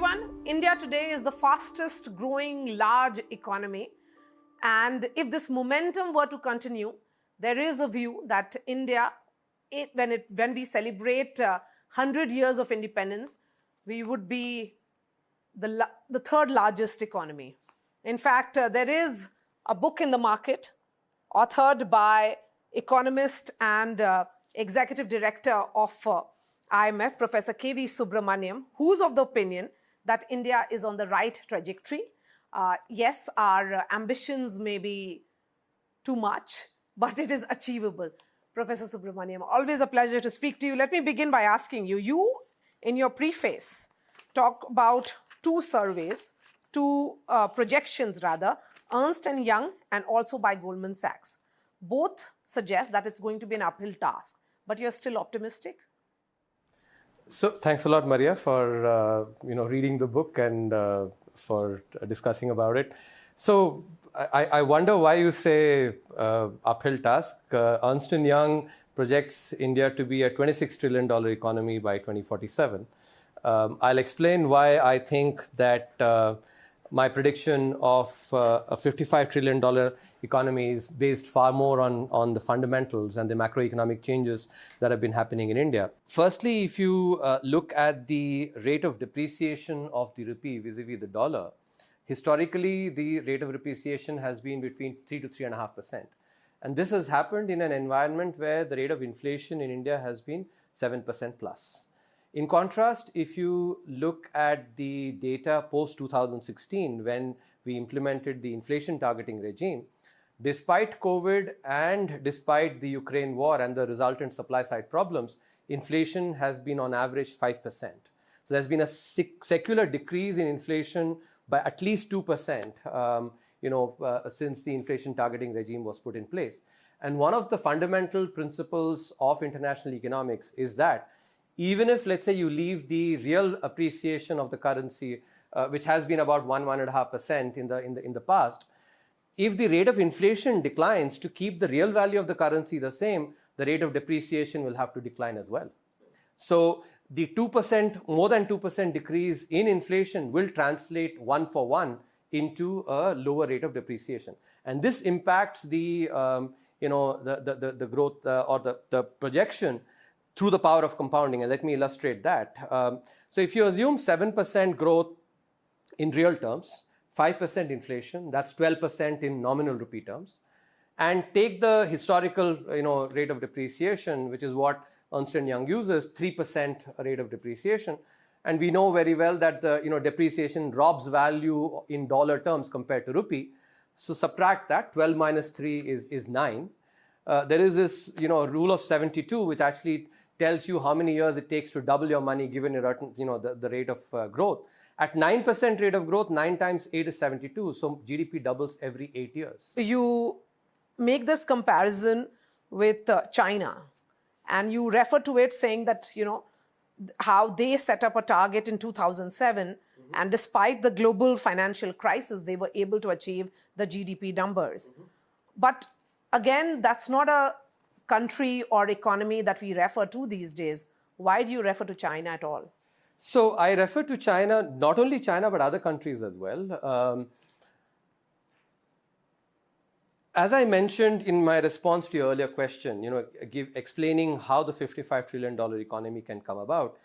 everyone. India today is the fastest growing large economy. And if this momentum were to continue, there is a view that India, when we celebrate 100 years of independence, we would be the third largest economy. In fact, there is a book in the market authored by economist and executive director of IMF, Professor K.V. Subramanian, who's of the opinion that India is on the right trajectory. Yes, our ambitions may be too much, but it is achievable. Professor Subramanian, always a pleasure to speak to you. Let me begin by asking you, in your preface, talk about two surveys, two projections rather, Ernst & Young and also by Goldman Sachs. Both suggest that it's going to be an uphill task, but you're still optimistic? So thanks a lot, Marya, for reading the book and for discussing about it. So I wonder why you say uphill task. Ernst & Young projects India to be a $26 trillion economy by 2047. I'll explain why I think that my prediction of a $55 trillion economy is based far more on the fundamentals and the macroeconomic changes that have been happening in India. Firstly, if you look at the rate of depreciation of the rupee vis-a-vis the dollar, historically, the rate of depreciation has been between 3 to 3.5%. And this has happened in an environment where the rate of inflation in India has been 7% plus. In contrast, if you look at the data post-2016, when we implemented the inflation targeting regime, despite COVID and despite the Ukraine war and the resultant supply-side problems, inflation has been on average 5%. So there's been a secular decrease in inflation by at least 2%, since the inflation targeting regime was put in place. And one of the fundamental principles of international economics is that even if, let's say, you leave the real appreciation of the currency, which has been about 1.5% in the past, if the rate of inflation declines, to keep the real value of the currency the same, the rate of depreciation will have to decline as well. So the 2%, more than 2% decrease in inflation will translate one for one into a lower rate of depreciation. And this impacts the growth or the projection through the power of compounding. And let me illustrate that. So if you assume 7% growth in real terms, 5% inflation, that's 12% in nominal rupee terms, and take the historical rate of depreciation, which is what Ernst & Young uses, 3% rate of depreciation. And we know very well that the depreciation robs value in dollar terms compared to rupee. So subtract that, 12 minus 3 is 9. There is this rule of 72, which actually tells you how many years it takes to double your money given the rate of growth. At 9% rate of growth, 9 times 8 is 72. So GDP doubles every 8 years. You make this comparison with China, and you refer to it saying that, how they set up a target in 2007, and despite the global financial crisis, they were able to achieve the GDP numbers. But again, that's not a country or economy that we refer to these days. Why do you refer to China at all? So I refer to China, not only China, but other countries as well. As I mentioned in my response to your earlier question, explaining how the $55 trillion economy can come about,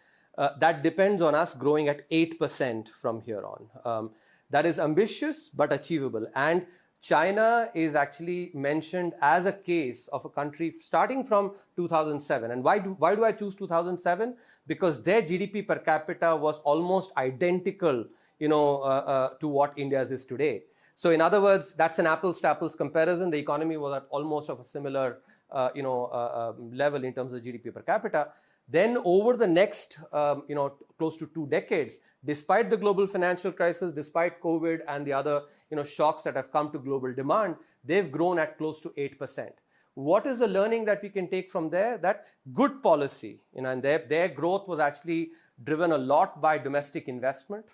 that depends on us growing at 8% from here on. That is ambitious, but achievable. And China is actually mentioned as a case of a country starting from 2007. And why do I choose 2007? Because their GDP per capita was almost identical, to what India's is today. So in other words, that's an apples to apples comparison. The economy was at almost of a similar, level in terms of GDP per capita. Then over the next, close to 2 decades, despite the global financial crisis, despite COVID and the other, shocks that have come to global demand, they've grown at close to 8%. What is the learning that we can take from there? That good policy, and their growth was actually driven a lot by domestic investment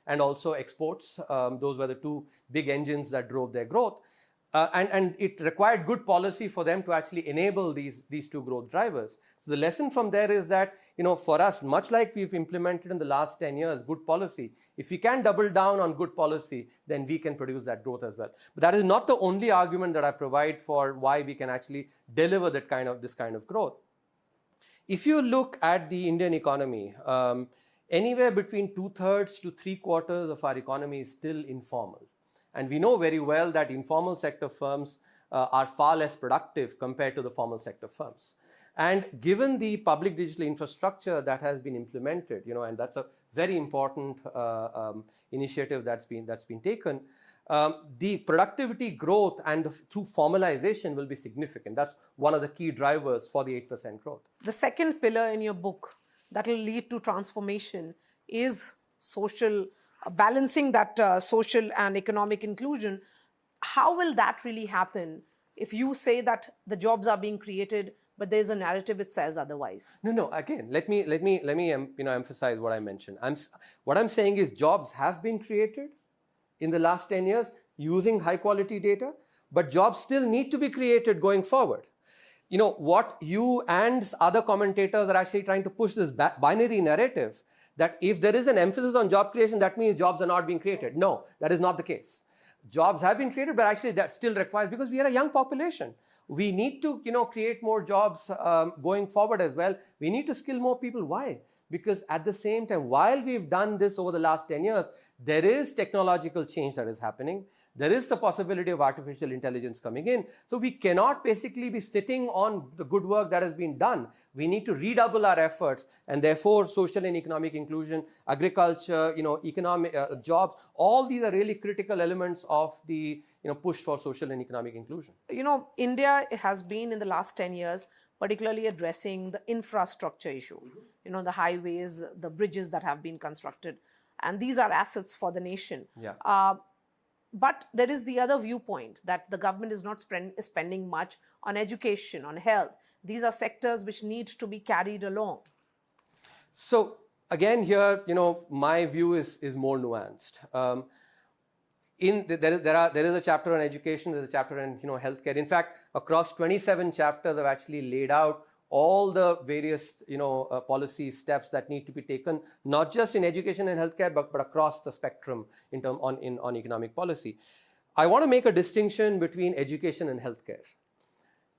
and also exports. Those were the two big engines that drove their growth. And it required good policy for them to actually enable these two growth drivers. So the lesson from there is that, for us, much like we've implemented in the last 10 years, good policy, if we can double down on good policy, then we can produce that growth as well. But that is not the only argument that I provide for why we can actually deliver this kind of growth. If you look at the Indian economy, anywhere between 2/3 to 3/4 of our economy is still informal. And we know very well that informal sector firms are far less productive compared to the formal sector firms. And given the public digital infrastructure that has been implemented, and that's a very important initiative that's been taken, the productivity growth and through formalization will be significant. That's one of the key drivers for the 8% growth. The second pillar in your book that will lead to transformation is social, balancing that social and economic inclusion. How will that really happen if you say that the jobs are being created, but there's a narrative which says otherwise? No. Again, let me emphasize what I mentioned. What I'm saying is jobs have been created in the last 10 years using high quality data, but jobs still need to be created going forward. What you and other commentators are actually trying to push this binary narrative that if there is an emphasis on job creation, that means jobs are not being created. No, that is not the case. Jobs have been created, but actually that still requires, because we are a young population, we need to create more jobs going forward as well. We need to skill more people. Why? Because at the same time, while we've done this over the last 10 years, there is technological change that is happening. There is the possibility of artificial intelligence coming in. So we cannot basically be sitting on the good work that has been done. We need to redouble our efforts, and therefore social and economic inclusion, agriculture, economic jobs, all these are really critical elements of the push for social and economic inclusion. India has been in the last 10 years particularly addressing the infrastructure issue, the highways, the bridges that have been constructed, and these are assets for the nation. Yeah. But there is the other viewpoint that the government is not spending much on education, on health. These are sectors which need to be carried along. So again, here, my view is more nuanced. There is a chapter on education, there's a chapter on healthcare. In fact, across 27 chapters, I've actually laid out all the various policy steps that need to be taken, not just in education and healthcare, but across the spectrum on economic policy. I want to make a distinction between education and healthcare.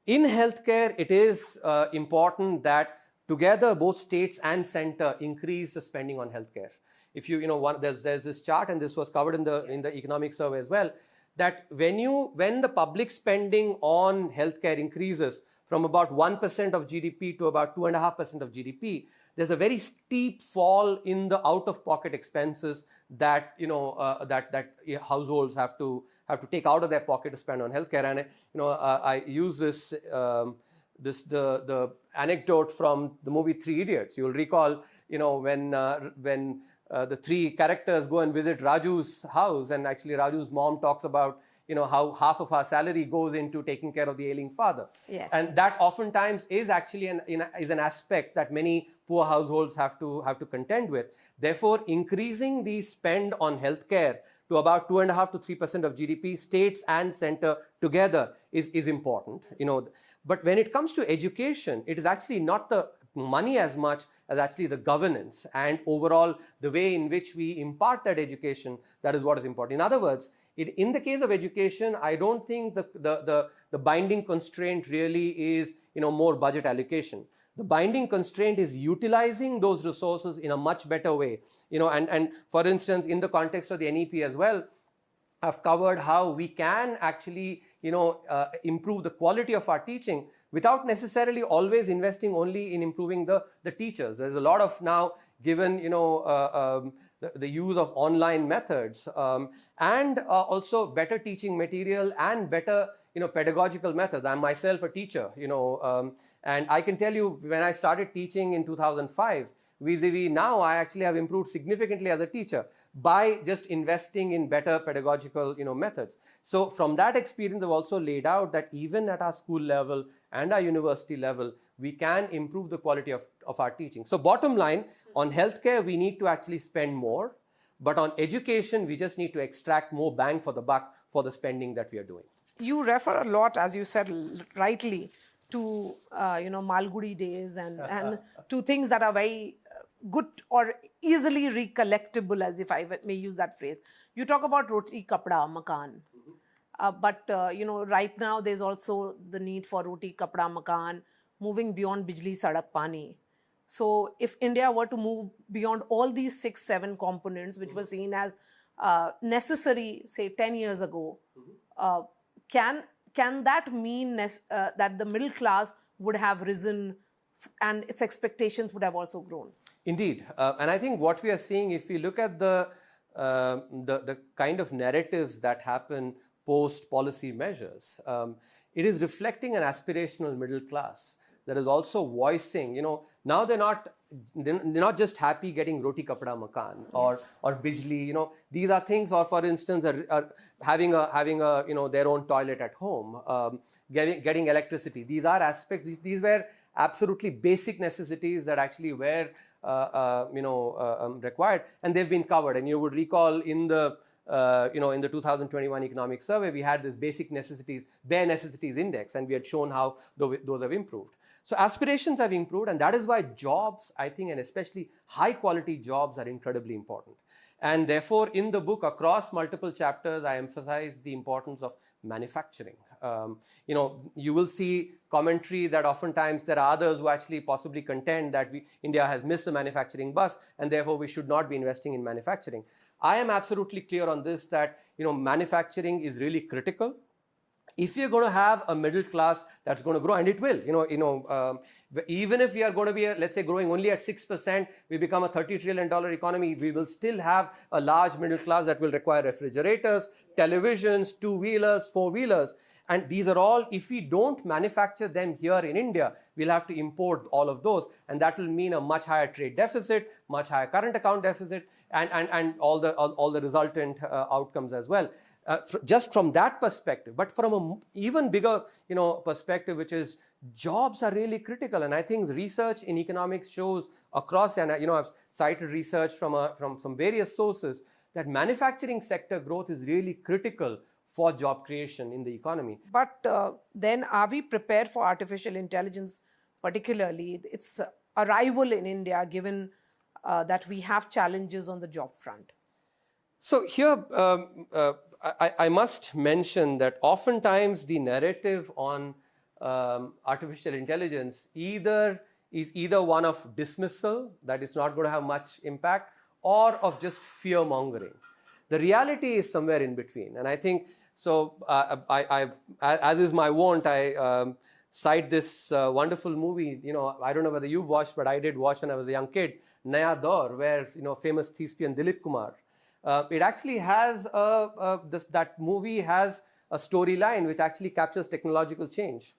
In healthcare, it is important that together both states and center increase the spending on healthcare. If there's this chart, and this was covered in the economic survey as well, that when the public spending on healthcare increases from about 1% of GDP to about 2.5% of GDP, there's a very steep fall in the out-of-pocket expenses that that households have to take out of their pocket to spend on healthcare. And I use the anecdote from the movie Three Idiots. You'll recall when the three characters go and visit Raju's house, and actually Raju's mom talks about how half of our salary goes into taking care of the ailing father. Yes. And that oftentimes is actually an aspect that many poor households have to contend with. Therefore, increasing the spend on healthcare to about 2.5% to 3% of GDP, states and center together, is important. But when it comes to education, it is actually not the money as much as actually the governance and overall the way in which we impart that education. That is what is important. In other words, in the case of education, I don't think the binding constraint really is more budget allocation. The binding constraint is utilizing those resources in a much better way. And for instance, in the context of the NEP as well, I've covered how we can actually improve the quality of our teaching without necessarily always investing only in improving the teachers. There's a lot of now, given the use of online methods and also better teaching material and better pedagogical methods. I'm myself a teacher, and I can tell you, when I started teaching in 2005, vis-a-vis now, I actually have improved significantly as a teacher by just investing in better pedagogical methods. So from that experience, I've also laid out that even at our school level and our university level, we can improve the quality of our teaching. So bottom line, on healthcare, we need to actually spend more, but on education, we just need to extract more bang for the buck for the spending that we are doing. You refer a lot, as you said rightly, to Malgudi days and to things that are very good or easily recollectible, as if I may use that phrase. You talk about roti kapda makan, but right now there's also the need for roti kapda makan, moving beyond bijli sadak pani. So if India were to move beyond all these 6-7 components, which were seen as necessary, say 10 years ago, can that mean that the middle class would have risen and its expectations would have also grown? Indeed. And I think what we are seeing, if we look at the kind of narratives that happen post policy measures, it is reflecting an aspirational middle class that is also voicing, now they're not just happy getting roti kapda makan or bijli, these are things, or for instance, are having a their own toilet at home, getting electricity. These are aspects, these were absolutely basic necessities that actually were required, and they've been covered. And you would recall in the 2021 economic survey, we had this basic necessities, bare necessities index, and we had shown how those have improved. So aspirations have improved, and that is why jobs, I think, and especially high quality jobs, are incredibly important. And therefore, in the book, across multiple chapters, I emphasize the importance of manufacturing. You will see commentary that oftentimes there are others who actually possibly contend that India has missed the manufacturing bus, and therefore we should not be investing in manufacturing. I am absolutely clear on this, that manufacturing is really critical. If you're going to have a middle class that's going to grow, and it will, even if we are going to be, let's say, growing only at 6%, we become a $30 trillion economy, we will still have a large middle class that will require refrigerators, televisions, two-wheelers, four-wheelers. And these are all, if we don't manufacture them here in India, we'll have to import all of those. And that will mean a much higher trade deficit, much higher current account deficit, and all the resultant outcomes as well. Just from that perspective, but from an even bigger, perspective, which is jobs are really critical. And I think research in economics shows across, and I've cited research from some various sources, that manufacturing sector growth is really critical for job creation in the economy. But then are we prepared for artificial intelligence, particularly its arrival in India, given that we have challenges on the job front? So here, I must mention that oftentimes the narrative on artificial intelligence is either one of dismissal, that it's not going to have much impact, or of just fear mongering. The reality is somewhere in between. And I think, so as is my wont, I cite this wonderful movie, I don't know whether you've watched, but I did watch when I was a young kid, Naya Daur, where, famous thespian Dilip Kumar. It actually has that movie has a storyline which actually captures technological change.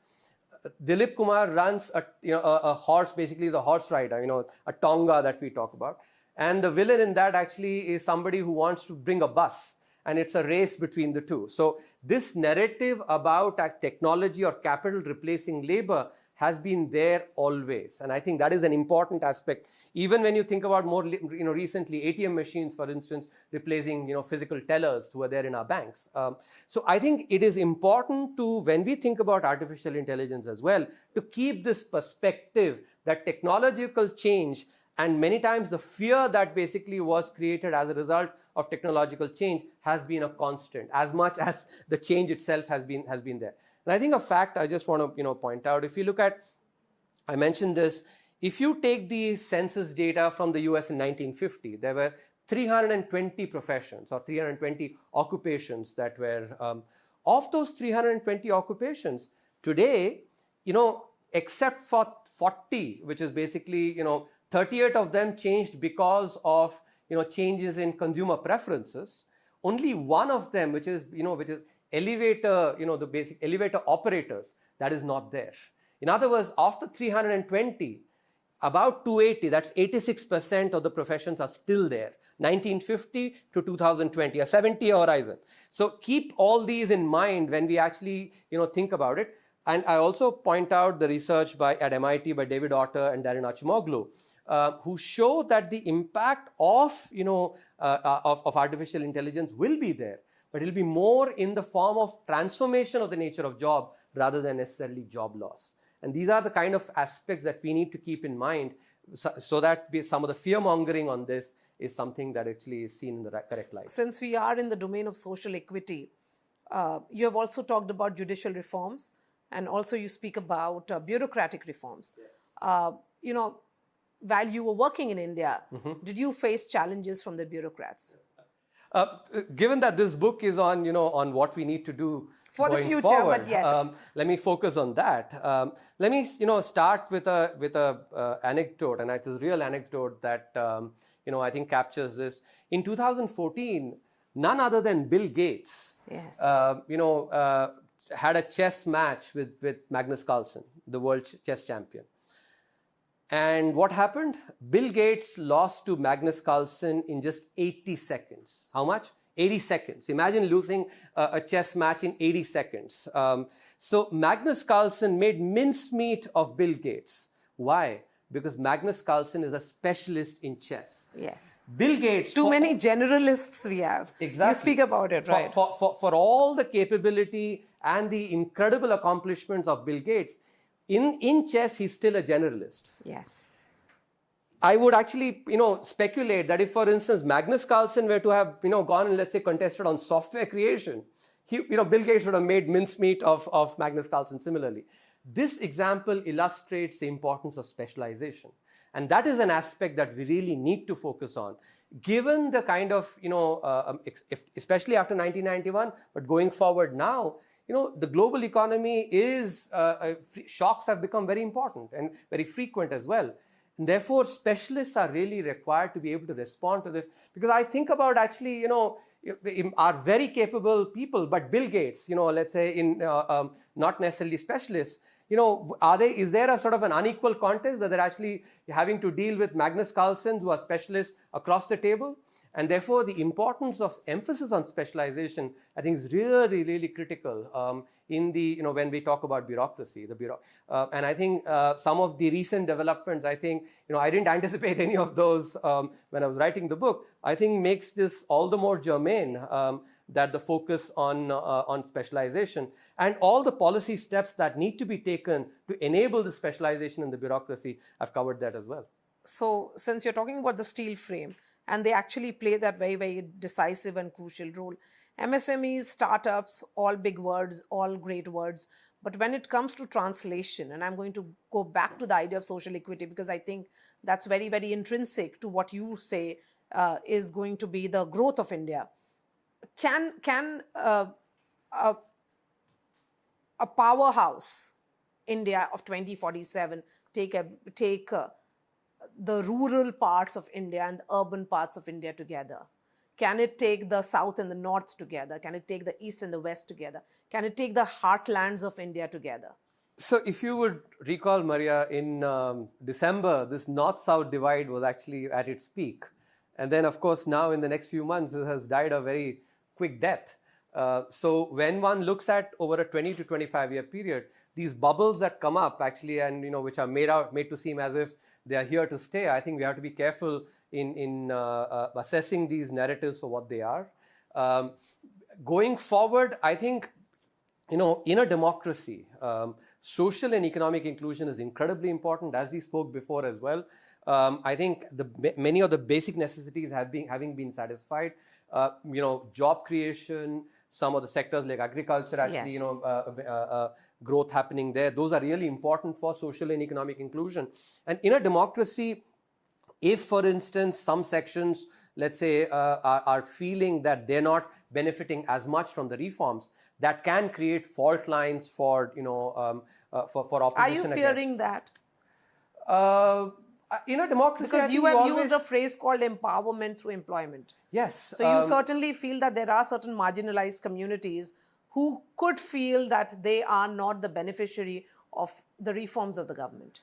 Dilip Kumar runs a horse, basically is a horse rider, a tonga that we talk about. And the villain in that actually is somebody who wants to bring a bus, and it's a race between the two. So this narrative about technology or capital replacing labor has been there always. And I think that is an important aspect. Even when you think about more, recently ATM machines, for instance, replacing, physical tellers who are there in our banks. So I think it is important to, when we think about artificial intelligence as well, to keep this perspective that technological change, and many times the fear that basically was created as a result of technological change, has been a constant, as much as the change itself has been there. And I think a fact I just want to point out, if you look at, I mentioned this, if you take the census data from the US in 1950, there were 320 professions or 320 occupations that were, of those 320 occupations, today, except for 40, which is basically, 38 of them changed because of, changes in consumer preferences. Only one of them, which is elevator, the basic elevator operators, that is not there. In other words, of the 320, about 280, that's 86% of the professions are still there, 1950 to 2020, a 70-year horizon. So keep all these in mind when we actually, think about it. And I also point out the research at MIT by David Otter and Darren Acemoglu, who show that the impact of artificial intelligence will be there. but it'll be more in the form of transformation of the nature of job rather than necessarily job loss. And these are the kind of aspects that we need to keep in mind so that some of the fear mongering on this is something that actually is seen in the correct light. Since we are in the domain of social equity, you have also talked about judicial reforms, and also you speak about bureaucratic reforms. Yes. While you were working in India, did you face challenges from the bureaucrats? Given that this book is on, on what we need to do for the future, forward, but yes, let me focus on that. Let me, start with a anecdote, and it's a real anecdote that I think captures this. In 2014, none other than Bill Gates, yes, had a chess match with Magnus Carlsen, the world chess champion. And what happened? Bill Gates lost to Magnus Carlsen in just 80 seconds. How much? 80 seconds. Imagine losing a chess match in 80 seconds. So Magnus Carlsen made mincemeat of Bill Gates. Why? Because Magnus Carlsen is a specialist in chess. Yes. Bill Gates. Too many generalists we have. Exactly. You speak about it, right? For all the capability and the incredible accomplishments of Bill Gates, in chess, he's still a generalist. Yes. I would actually, speculate that if, for instance, Magnus Carlsen were to have, gone and, let's say, contested on software creation, Bill Gates would have made mincemeat of Magnus Carlsen similarly. This example illustrates the importance of specialization. And that is an aspect that we really need to focus on. Given the kind of, especially after 1991, but going forward now, the global economy is, shocks have become very important and very frequent as well. And therefore, specialists are really required to be able to respond to this. Because I think about actually, are very capable people, but Bill Gates, let's say not necessarily specialists, is there a sort of an unequal contest that they're actually having to deal with Magnus Carlsen who are specialists across the table? And therefore, the importance of emphasis on specialization, I think, is really, really critical in the, when we talk about bureaucracy. And I think some of the recent developments, I think, I didn't anticipate any of those when I was writing the book, I think makes this all the more germane that the focus on specialization and all the policy steps that need to be taken to enable the specialization in the bureaucracy, I've covered that as well. So, since you're talking about the steel frame, and they actually play that very, very decisive and crucial role. MSMEs, startups, all big words, all great words. But when it comes to translation, and I'm going to go back to the idea of social equity because I think that's very, very intrinsic to what you say is going to be the growth of India. Can a powerhouse India of 2047 take the rural parts of India and the urban parts of India together? Can it take the south and the north together? Can it take the east and the west together? Can it take the heartlands of India together? So if you would recall, Marya, in December, this north-south divide was actually at its peak. And then, of course, now in the next few months, it has died a very quick death. So when one looks at over a 20 to 25-year period, these bubbles that come up actually and, which are made to seem as if they are here to stay, I think we have to be careful in assessing these narratives for what they are. Going forward, I think, in a democracy, social and economic inclusion is incredibly important, as we spoke before as well. I think many of the basic necessities having been satisfied. Job creation, some of the sectors like agriculture, actually, yes. Growth happening there. Those are really important for social and economic inclusion. And in a democracy, if, for instance, some sections, let's say, are feeling that they're not benefiting as much from the reforms, that can create fault lines for opposition. Are you fearing that? In a democracy, because you have used a phrase called empowerment through employment. Yes. So you certainly feel that there are certain marginalized communities who could feel that they are not the beneficiary of the reforms of the government.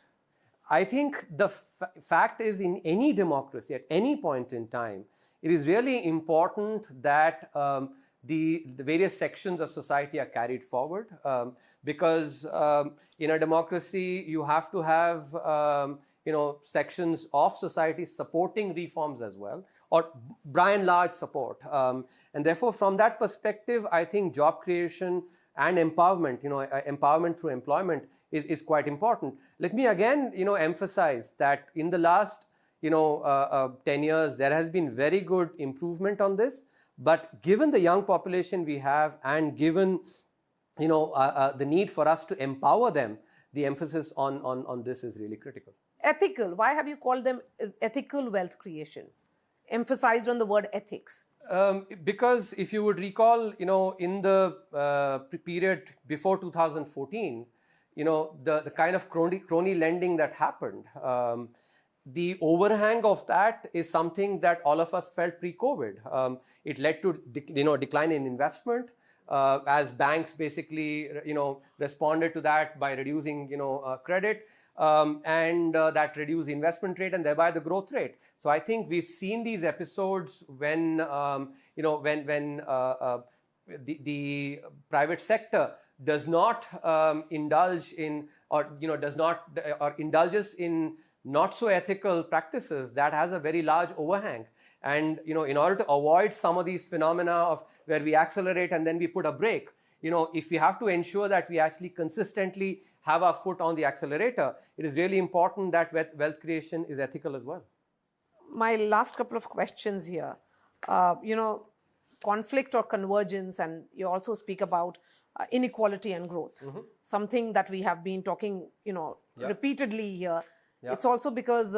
I think the fact is, in any democracy, at any point in time, it is really important that the various sections of society are carried forward, because in a democracy, you have to have sections of society supporting reforms as well, or by and large support. And therefore, from that perspective, I think job creation and empowerment, empowerment through employment is quite important. Let me again, emphasize that in the last, 10 years, there has been very good improvement on this. But given the young population we have, and given, the need for us to empower them, the emphasis on this is really critical. Ethical. Why have you called them ethical wealth creation? Emphasized on the word ethics. Because if you would recall, in the period before 2014, the kind of crony lending that happened, the overhang of that is something that all of us felt pre-COVID. It led to decline in investment as banks basically responded to that by reducing credit, and that reduced investment rate and thereby the growth rate. So I think we've seen these episodes when the private sector does not indulge in or indulges in not so ethical practices, that has a very large overhang. And in order to avoid some of these phenomena of where we accelerate and then we put a brake, if we have to ensure that we actually consistently have our foot on the accelerator, it is really important that wealth creation is ethical as well. My last couple of questions here, conflict or convergence, and you also speak about inequality and growth, something that we have been talking, repeatedly here. Yeah. It's also because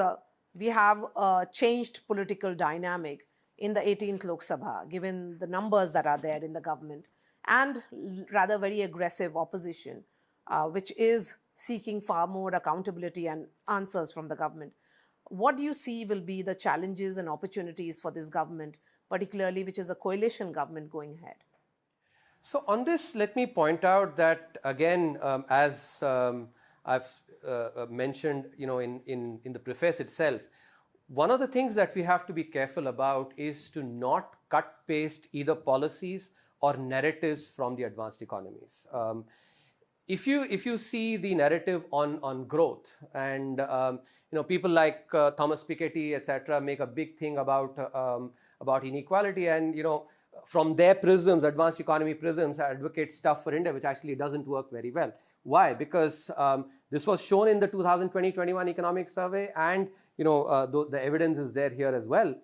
we have a changed political dynamic in the 18th Lok Sabha, given the numbers that are there in the government, and rather very aggressive opposition, which is seeking far more accountability and answers from the government. What do you see will be the challenges and opportunities for this government, particularly which is a coalition government going ahead? So on this, let me point out that, again, as I've mentioned, in the preface itself, one of the things that we have to be careful about is to not cut paste either policies or narratives from the advanced economies. If you see the narrative on growth, and people like Thomas Piketty, etc., make a big thing about inequality, and from their prisms, advanced economy prisms, advocate stuff for India, which actually doesn't work very well. Why? Because this was shown in the 2020-21 economic survey, and the evidence is there here as well.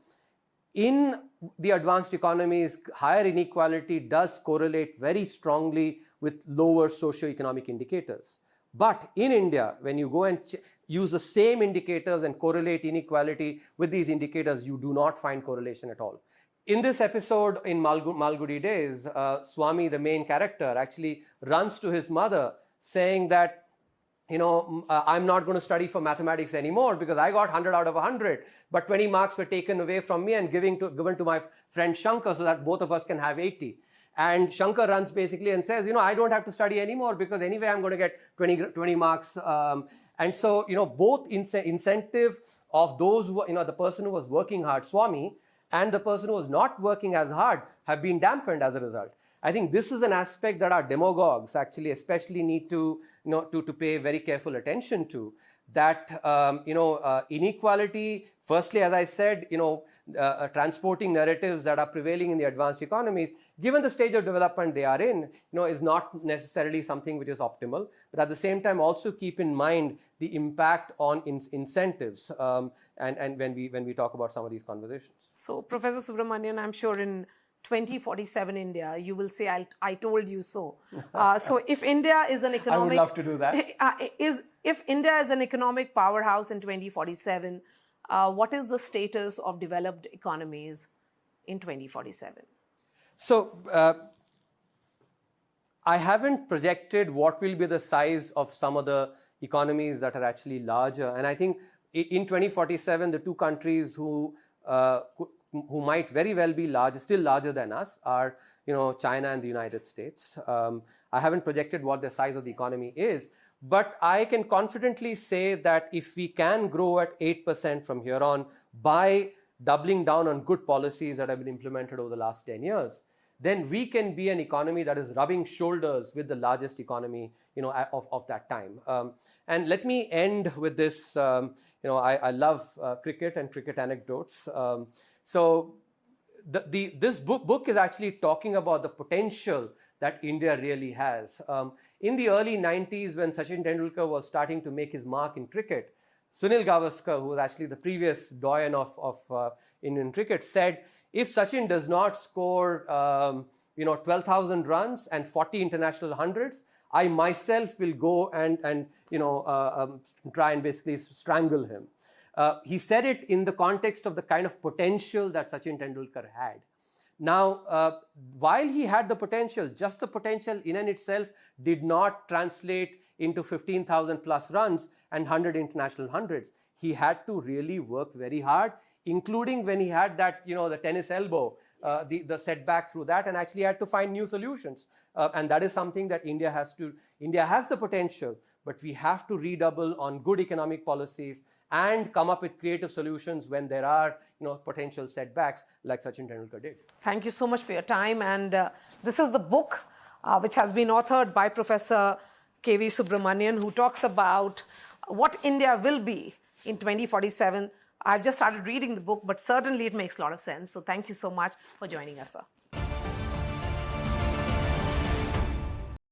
In the advanced economies, higher inequality does correlate very strongly with lower socio-economic indicators. But in India, when you go and use the same indicators and correlate inequality with these indicators, you do not find correlation at all. In this episode, in Malgudi Days, Swami, the main character, actually runs to his mother saying that, I'm not going to study for mathematics anymore because I got 100 out of 100, but 20 marks were taken away from me and given to my friend Shankar so that both of us can have 80. And Shankar runs basically and says, I don't have to study anymore because anyway I'm going to get 20 marks. And so, both incentive of those who, the person who was working hard, Swami, and the person who was not working as hard have been dampened as a result. I think this is an aspect that our demagogues actually especially need to pay very careful attention to. That inequality, firstly, as I said, transporting narratives that are prevailing in the advanced economies, given the stage of development they are in, is not necessarily something which is optimal. But at the same time, also keep in mind the impact on incentives, and when we talk about some of these conversations. So, Professor Subramanian, I'm sure in 2047 India, you will say, I told you so. So if India is an economic... I would love to do that. If India is an economic powerhouse in 2047, what is the status of developed economies in 2047? So, I haven't projected what will be the size of some of the economies that are actually larger. And I think in 2047, the two countries who might very well be still larger than us are, China and the United States. I haven't projected what the size of the economy is, but I can confidently say that if we can grow at 8% from here on by doubling down on good policies that have been implemented over the last 10 years, then we can be an economy that is rubbing shoulders with the largest economy, of that time. And let me end with this. I love cricket and cricket anecdotes. So this book is actually talking about the potential that India really has. In the early 90s, when Sachin Tendulkar was starting to make his mark in cricket, Sunil Gavaskar, who was actually the previous doyen of Indian cricket, said, if Sachin does not score 12,000 runs and 40 international hundreds, I myself will go and try and basically strangle him. He said it in the context of the kind of potential that Sachin Tendulkar had. Now, while he had the potential, just the potential in and itself did not translate into 15,000 plus runs and 100 international hundreds. He had to really work very hard, including when he had that, the tennis elbow, the setback through that, and actually had to find new solutions. And that is something that India has the potential, but we have to redouble on good economic policies and come up with creative solutions when there are, potential setbacks like Sachin Tendulkar did. Thank you so much for your time. And this is the book which has been authored by Professor K.V. Subramanian, who talks about what India will be in 2047. I've just started reading the book, but certainly it makes a lot of sense. So thank you so much for joining us, sir.